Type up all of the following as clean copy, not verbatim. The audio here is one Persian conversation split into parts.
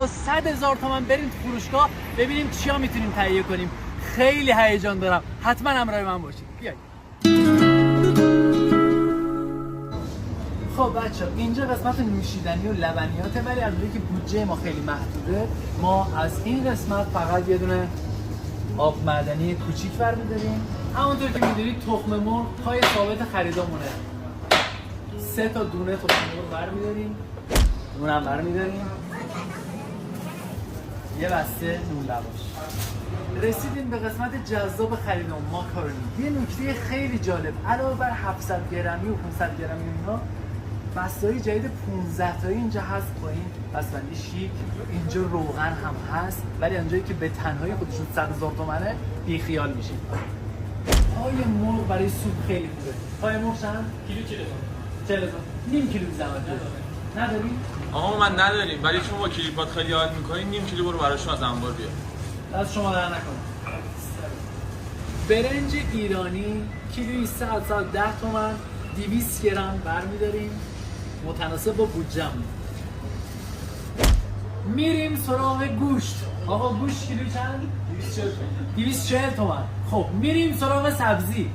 100,000 تومان بریم تو فروشگاه ببینیم چیا میتونیم تهیه کنیم. خیلی هیجان دارم، حتما همراه من باشید. بیایید. خب بچه اینجا قسمت نوشیدنی و لبنیاته، ولی از اونجایی که بودجه ما خیلی محدوده ما از این قسمت فقط یه دونه آب معدنی کوچیک برمی‌داریم. همونطور که می‌دونید تخم مرغ پای ثابت خریدامونه. 3 تا دونه تخم مرغ برمی‌داریم، اونم برمی‌داریم، یه بسته نون لواش. رسیدیم به قسمت جذاب خریدم، ماکارونی. یه نکته خیلی جالب، علاوه بر 700 گرمی و 500 گرمی اینا، بسته‌های جدید 15 تایی اینجا هست با این بسته‌بندی شیک. اینجا روغن هم هست، ولی اونجایی که به تنهایی خودشون 100,000 تومنه بیخیال میشین. پای مرغ برای سوپ خیلی خوبه. پای مرغ چند؟ کیلو 40,000. نیم کیلو زحمت نداری؟ آقا من نداریم، ولی چون با کلیپات خیلی حال می‌کنین نیم کیلو برو براشون از انبار بیار. از شما در نکنم. برنج ایرانی کیلویی 110 تومن، 200 گرم برمی‌داریم، متناسب با بودجه‌م. میریم سراغ گوشت. آقا گوشت کیلو چند؟ 240 تومن. خب میریم سراغ سبزی.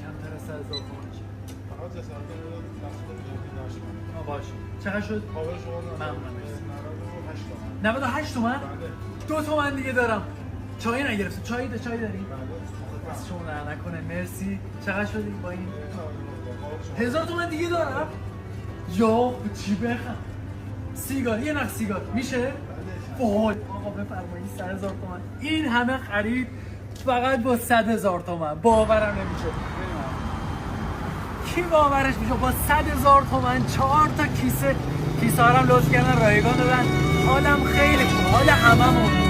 کمتر از 100,000 تومن. باشه. چقدر شد؟ ممنونم. 98 تومن؟ 2 تومن دیگه دارم. چای نگرفتم. چای داری؟ از شما در نکنه. مرسی. چقدر شدی با این؟ 1000 تومن دیگه دارم. یا چی بخرم؟ سیگار، یه نخ سیگار میشه؟ وای آقا بفرمایید 100,000 تومن. این همه خرید فقط با 100,000 تومن. باورم نمیشه. کی باورش میشه با 100,000 تومن 4 تا کیسه ها هم لطف کردن رایگان دادن. حالم خیلی خوب، حال هممون